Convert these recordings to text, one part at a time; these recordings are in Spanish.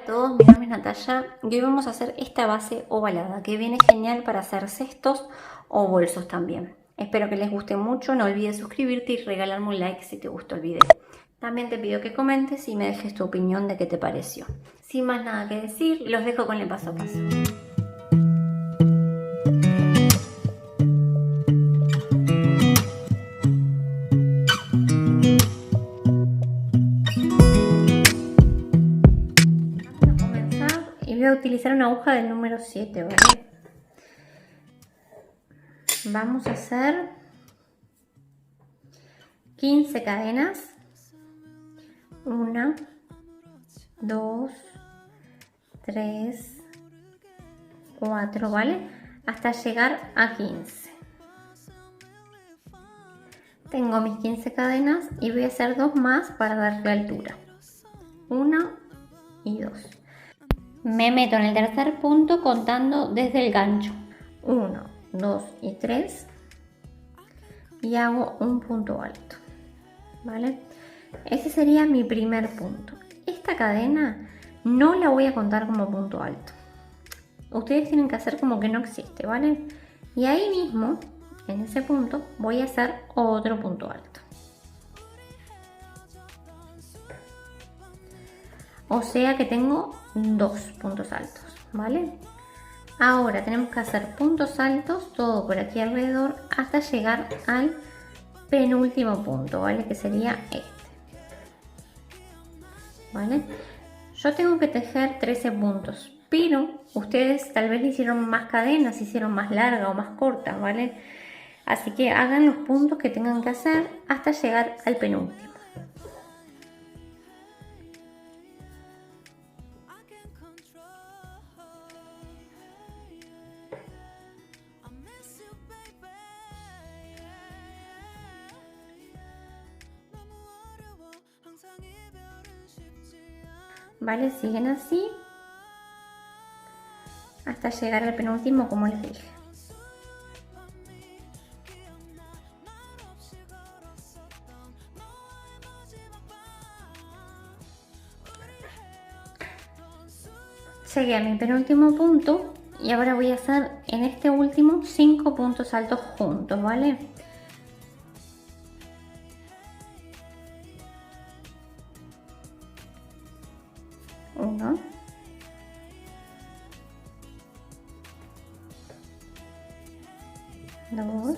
todos, mi nombre es Natalia y hoy vamos a hacer esta base ovalada que viene genial para hacer cestos o bolsos también. Espero que les guste mucho, no olvides suscribirte y regalarme un like si te gustó el video. También te pido que comentes y me dejes tu opinión de qué te pareció. Sin más nada que decir, los dejo con el paso a paso. Voy a utilizar una aguja del número 7, ¿vale? Vamos a hacer 15 cadenas. 1, 2, 3, 4, ¿vale? Hasta llegar a 15. Tengo mis 15 cadenas y voy a hacer 2 más para darle altura. 1 y 2. Me meto en el tercer punto contando desde el gancho. 1, 2 y 3. Y hago un punto alto, ¿vale? Ese sería mi primer punto. Esta cadena no la voy a contar como punto alto. Ustedes tienen que hacer como que no existe, ¿vale? Y ahí mismo, en ese punto, voy a hacer otro punto alto. O sea que tengo 2 puntos altos, ¿vale? Ahora tenemos que hacer puntos altos todo por aquí alrededor hasta llegar al penúltimo punto, ¿vale? Que sería este, ¿vale? Yo tengo que tejer 13 puntos, pero ustedes tal vez le hicieron más cadenas, hicieron más larga o más corta, ¿vale? Así que hagan los puntos que tengan que hacer hasta llegar al penúltimo. ¿Vale? Siguen así hasta llegar al penúltimo, como les dije. Llegué a mi penúltimo punto y ahora voy a hacer en este último 5 puntos altos juntos, ¿vale? Uno, 2,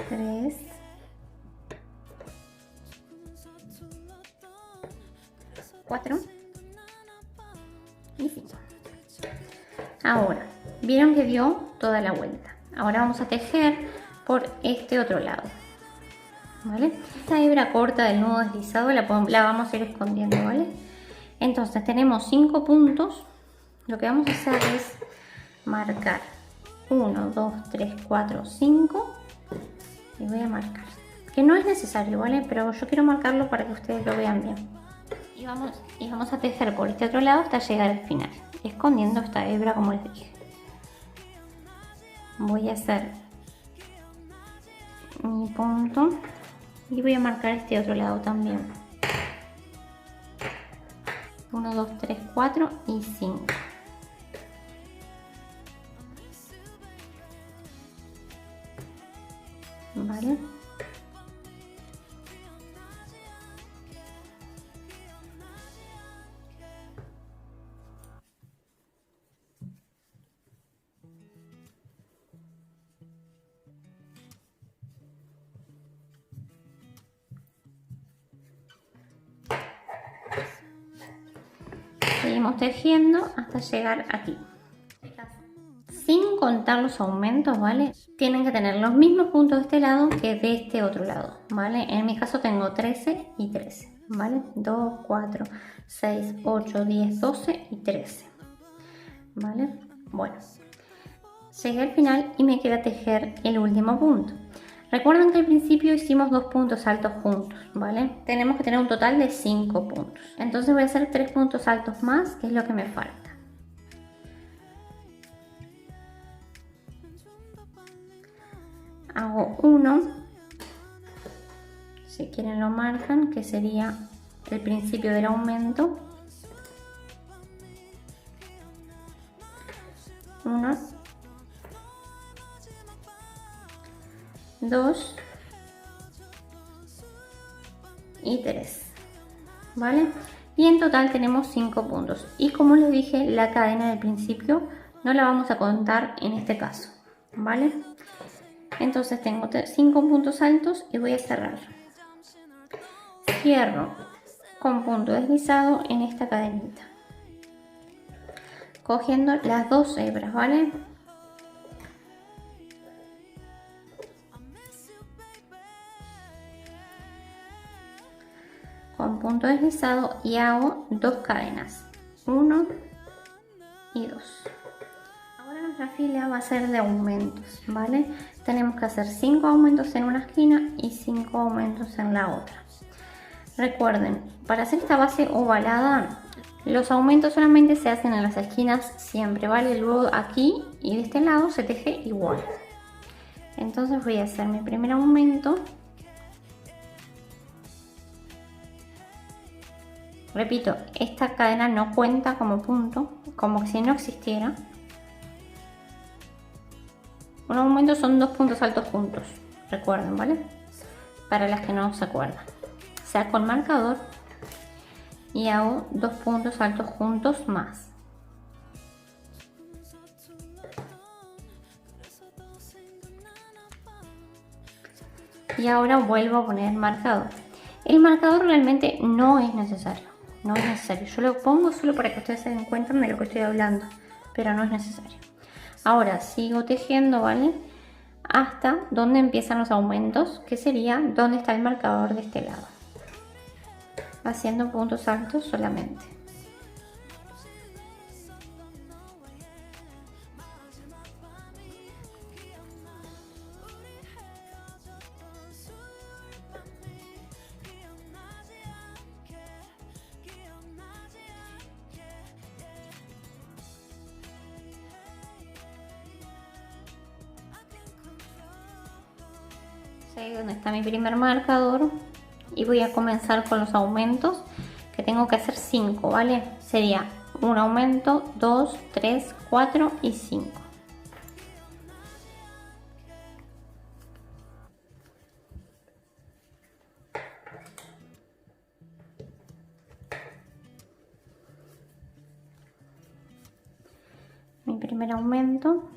3, 4 y 5. Ahora, vieron que dio toda la vuelta. Ahora vamos a tejer por este otro lado, ¿vale? Esta hebra corta del nudo deslizado la vamos a ir escondiendo, ¿vale? Entonces tenemos 5 puntos. Lo que vamos a hacer es marcar 1, 2, 3, 4, 5 y voy a marcar, que no es necesario, ¿vale? Pero yo quiero marcarlo para que ustedes lo vean bien. Y vamos a tejer por este otro lado hasta llegar al final, escondiendo esta hebra como les dije. Voy a hacer mi punto y voy a marcar este otro lado también. 1, 2, 3, 4 y 5. ¿Vale? Seguimos tejiendo hasta llegar aquí. Sin contar los aumentos, ¿vale? Tienen que tener los mismos puntos de este lado que de este otro lado, ¿vale? En mi caso tengo 13 y 13, ¿vale? 2, 4, 6, 8, 10, 12 y 13, ¿vale? Bueno, llegué al final y me queda tejer el último punto. Recuerden que al principio hicimos 2 puntos altos juntos, ¿vale? Tenemos que tener un total de 5 puntos. Entonces voy a hacer 3 puntos altos más, que es lo que me falta. Hago 1, si quieren lo marcan, que sería el principio del aumento. 1, 2 y 3, ¿vale? Y en total tenemos 5 puntos. Y como les dije, la cadena del principio no la vamos a contar en este caso, ¿vale? Entonces tengo 5 puntos altos y voy a cerrar. Cierro con punto deslizado en esta cadenita, cogiendo las 2 hebras, ¿vale? Con punto deslizado y hago 2 cadenas, 1 y 2. Ahora nuestra fila va a ser de aumentos, ¿vale? Tenemos que hacer 5 aumentos en una esquina y 5 aumentos en la otra. Recuerden, para hacer esta base ovalada, los aumentos solamente se hacen en las esquinas siempre, ¿vale? Luego aquí y de este lado se teje igual. Entonces voy a hacer mi primer aumento. Repito, esta cadena no cuenta como punto, como si no existiera. Un aumento son 2 puntos altos juntos, recuerden, ¿vale? Para las que no se acuerdan. Saco el marcador y hago 2 puntos altos juntos más. Y ahora vuelvo a poner marcador. El marcador realmente no es necesario. No es necesario. Yo lo pongo solo para que ustedes se den cuenta de lo que estoy hablando. Pero no es necesario. Ahora sigo tejiendo, ¿vale? Hasta donde empiezan los aumentos, que sería donde está el marcador de este lado. Haciendo puntos altos solamente. Ahí donde está mi primer marcador y voy a comenzar con los aumentos, que tengo que hacer 5, ¿vale? Sería un aumento, 2, 3, 4 y 5. Mi primer aumento.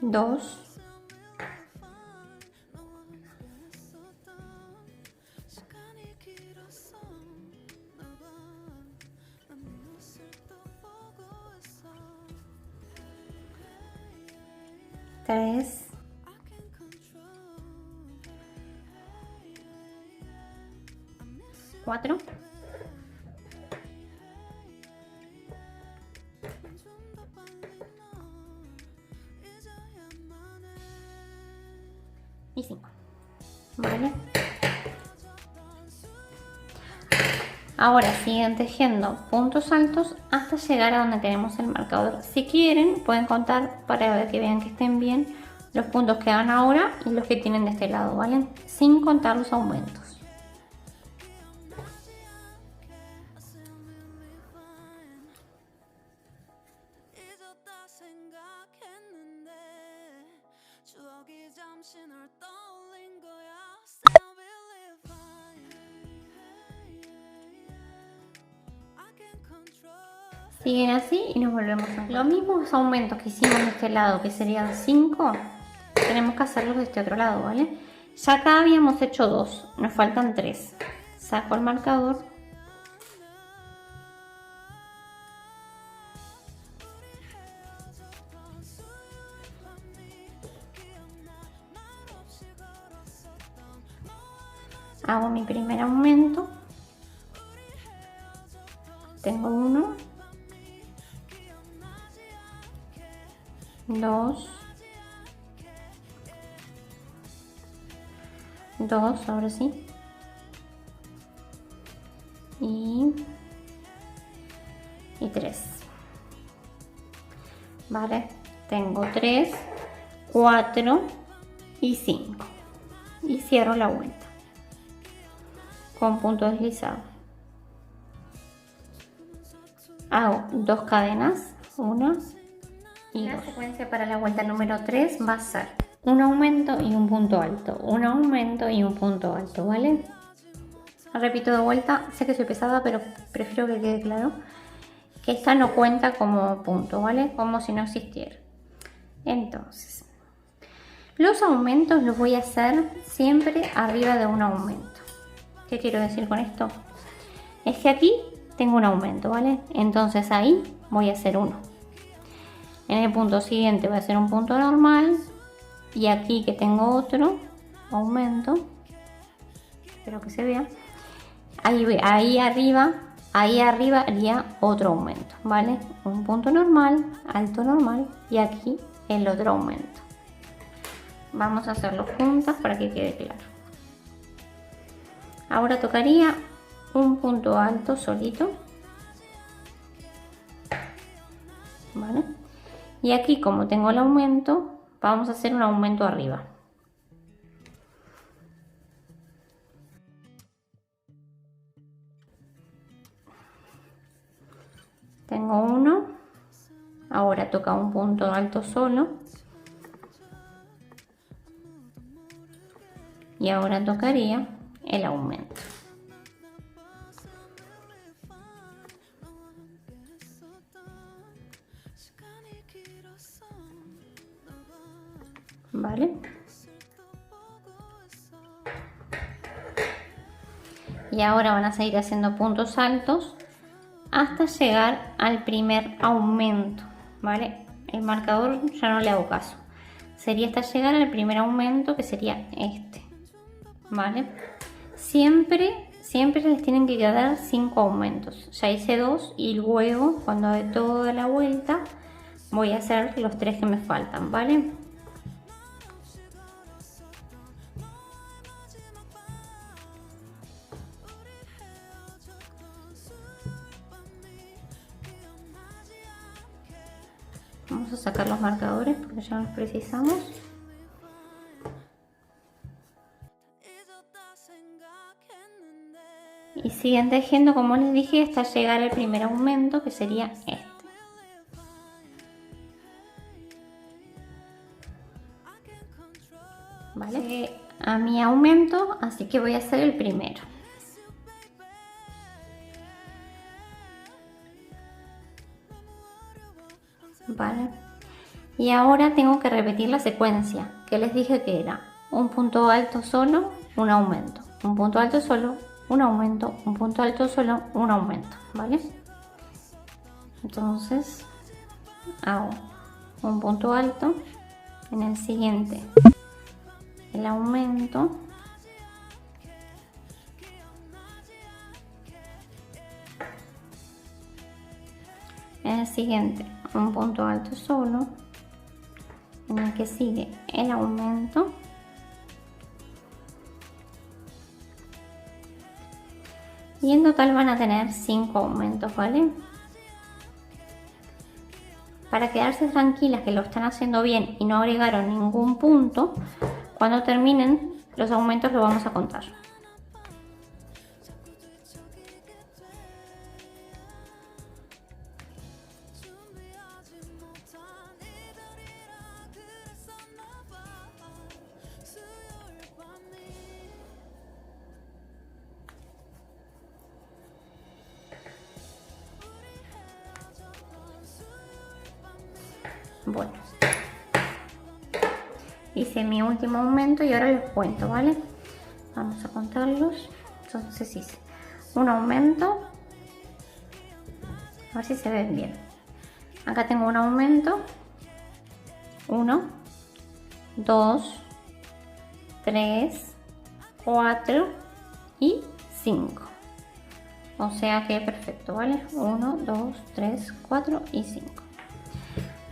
Dos. Tres. 4. Y 5. ¿Vale? Ahora siguen tejiendo puntos altos hasta llegar a donde tenemos el marcador. Si quieren, pueden contar para que vean que estén bien los puntos que hagan ahora y los que tienen de este lado, ¿vale? Sin contar los aumentos. Siguen así y nos volvemos a los mismos aumentos que hicimos de este lado, que serían 5, tenemos que hacerlos de este otro lado, ¿vale? Ya acá habíamos hecho 2, nos faltan 3. Saco el marcador. Hago mi primer aumento. Tengo 1, 2, 2, ahora sí, y 3. ¿Vale? Tengo 3, 4 y 5. Y cierro la vuelta con punto deslizado. Hago 2 cadenas, 1 y 2. La secuencia para la vuelta número 3 va a ser un aumento y un punto alto, un aumento y un punto alto, ¿vale? Repito de vuelta, sé que soy pesada, pero prefiero que quede claro que esta no cuenta como punto, ¿vale? Como si no existiera. Entonces, los aumentos los voy a hacer siempre arriba de un aumento. ¿Qué quiero decir con esto? Es que aquí tengo un aumento, ¿vale? Entonces ahí voy a hacer uno. En el punto siguiente voy a hacer un punto normal. Y aquí que tengo otro aumento, espero que se vea. Ahí arriba haría otro aumento, ¿vale? Un punto normal, alto normal y aquí el otro aumento. Vamos a hacerlo juntas para que quede claro. Ahora tocaría un punto alto solito, ¿vale? Y aquí, como tengo el aumento, vamos a hacer un aumento arriba. Tengo uno, ahora toca un punto alto solo y ahora tocaría el aumento. ¿Vale? Y ahora van a seguir haciendo puntos altos hasta llegar al primer aumento, ¿vale? El marcador ya no le hago caso. Sería hasta llegar al primer aumento, que sería este, ¿vale? Siempre les tienen que quedar 5 aumentos. Ya hice 2 y luego, cuando haga toda la vuelta, voy a hacer los 3 que me faltan, ¿vale? Vamos a sacar los marcadores porque ya los precisamos. Y siguen tejiendo, como les dije, hasta llegar al primer aumento, que sería este. ¿Vale? A mi aumento, así que voy a hacer el primero. Vale. Y ahora tengo que repetir la secuencia que les dije que era un punto alto solo, un aumento, un punto alto solo, un aumento, un punto alto solo, un aumento, ¿vale? Entonces hago un punto alto, en el siguiente el aumento, en el siguiente un punto alto solo, en el que sigue el aumento, y en total van a tener 5 aumentos, ¿vale? Para quedarse tranquilas que lo están haciendo bien y no agregaron ningún punto, cuando terminen los aumentos los vamos a contar. Bueno, hice mi último aumento y ahora les cuento, ¿vale? Vamos a contarlos. Entonces hice un aumento, a ver si se ven bien. Acá tengo un aumento, 1, 2, 3, 4 y 5. O sea que perfecto, ¿vale? 1, 2, 3, 4 y 5.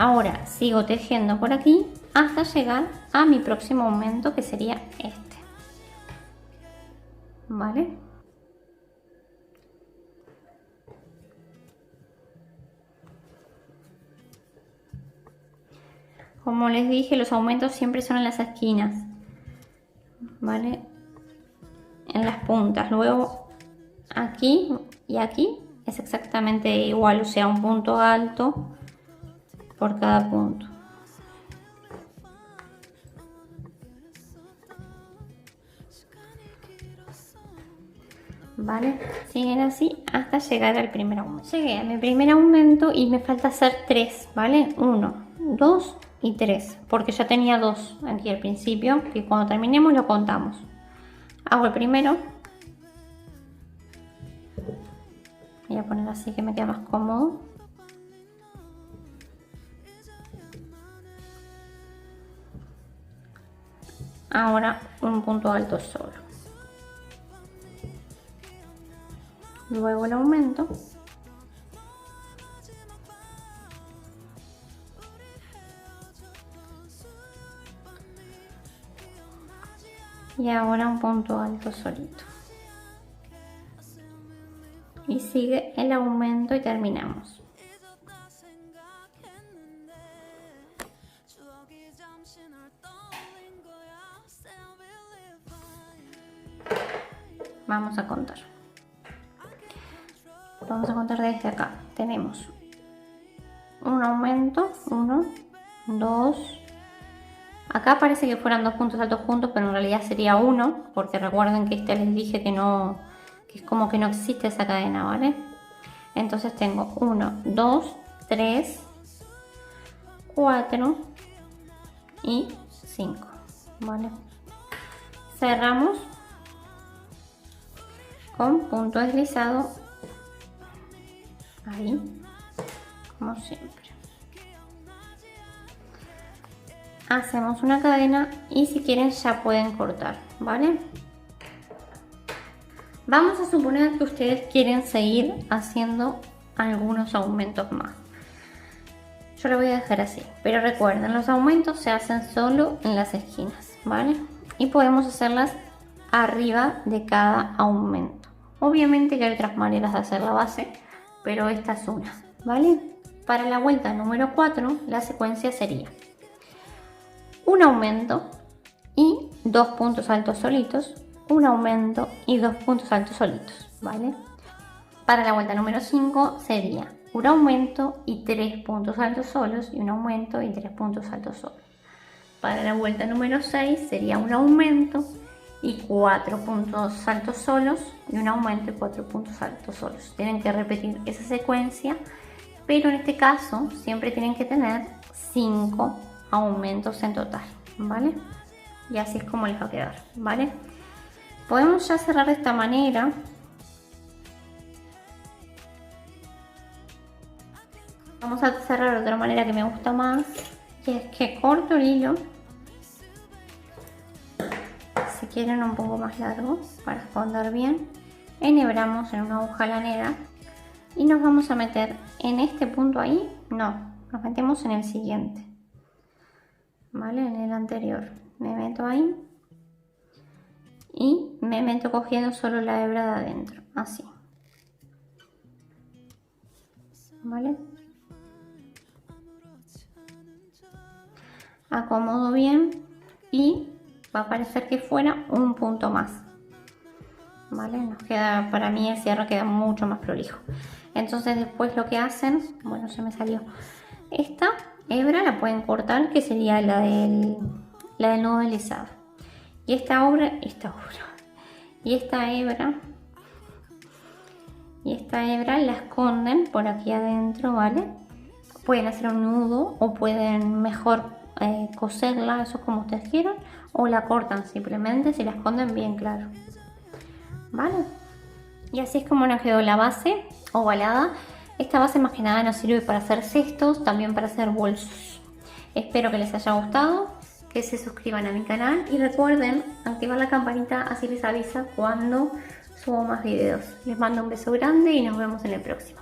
Ahora sigo tejiendo por aquí hasta llegar a mi próximo aumento, que sería este, ¿vale? Como les dije, los aumentos siempre son en las esquinas, ¿vale? En las puntas. Luego aquí y aquí es exactamente igual, o sea, un punto alto por cada punto. ¿Vale? Siguen así hasta llegar al primer aumento. Llegué a mi primer aumento y me falta hacer 3, ¿vale? 1, 2 y 3, porque ya tenía 2 aquí al principio, que cuando terminemos lo contamos. Hago el primero. Voy a poner así que me queda más cómodo. Ahora un punto alto solo. Luego el aumento. Y ahora un punto alto solito. Y sigue el aumento y terminamos. Vamos a contar. Vamos a contar desde acá. Tenemos un aumento, 1, 2. Acá parece que fueran 2 puntos altos juntos, pero en realidad sería 1, porque recuerden que les dije que no, que es como que no existe esa cadena, ¿vale? Entonces tengo 1, 2, 3, 4 y 5, ¿vale? Cerramos con punto deslizado ahí, como siempre. Hacemos una cadena y si quieren ya pueden cortar, ¿vale? Vamos a suponer que ustedes quieren seguir haciendo algunos aumentos más. Yo lo voy a dejar así, pero recuerden, los aumentos se hacen solo en las esquinas, ¿vale? Y podemos hacerlas arriba de cada aumento. Obviamente que hay otras maneras de hacer la base, pero esta es una, ¿vale? Para la vuelta número 4, la secuencia sería un aumento y 2 puntos altos solitos, un aumento y 2 puntos altos solitos, ¿vale? Para la vuelta número 5 sería un aumento y 3 puntos altos solos y un aumento y 3 puntos altos solos. Para la vuelta número 6 sería un aumento y 4 puntos altos solos y un aumento y 4 puntos altos solos. Tienen que repetir esa secuencia, pero en este caso siempre tienen que tener 5 aumentos en total, ¿vale? Y así es como les va a quedar, ¿vale? Podemos ya cerrar de esta manera. Vamos a cerrar de otra manera que me gusta más, y es que corto el hilo, si quieren un poco más largo para esconder bien, enhebramos en una aguja lanera y nos vamos a meter en este punto ahí, no, nos metemos en el siguiente, ¿vale? En el anterior, me meto ahí y me meto cogiendo solo la hebra de adentro, así, ¿vale? Acomodo bien y va a parecer que fuera un punto más, ¿vale? Nos queda, para mí el cierre queda mucho más prolijo. Entonces después lo que hacen, bueno, se me salió, esta hebra la pueden cortar, que sería la del nudo deslizado, y esta hebra la esconden por aquí adentro, ¿vale? Pueden hacer un nudo o pueden mejor coserla, eso es como ustedes quieran, o la cortan simplemente si la esconden bien claro, ¿vale? Y así es como nos quedó la base ovalada. Esta base más que nada nos sirve para hacer cestos, también para hacer bolsos. Espero que les haya gustado, que se suscriban a mi canal y recuerden activar la campanita, así les avisa cuando subo más videos. Les mando un beso grande y nos vemos en el próximo.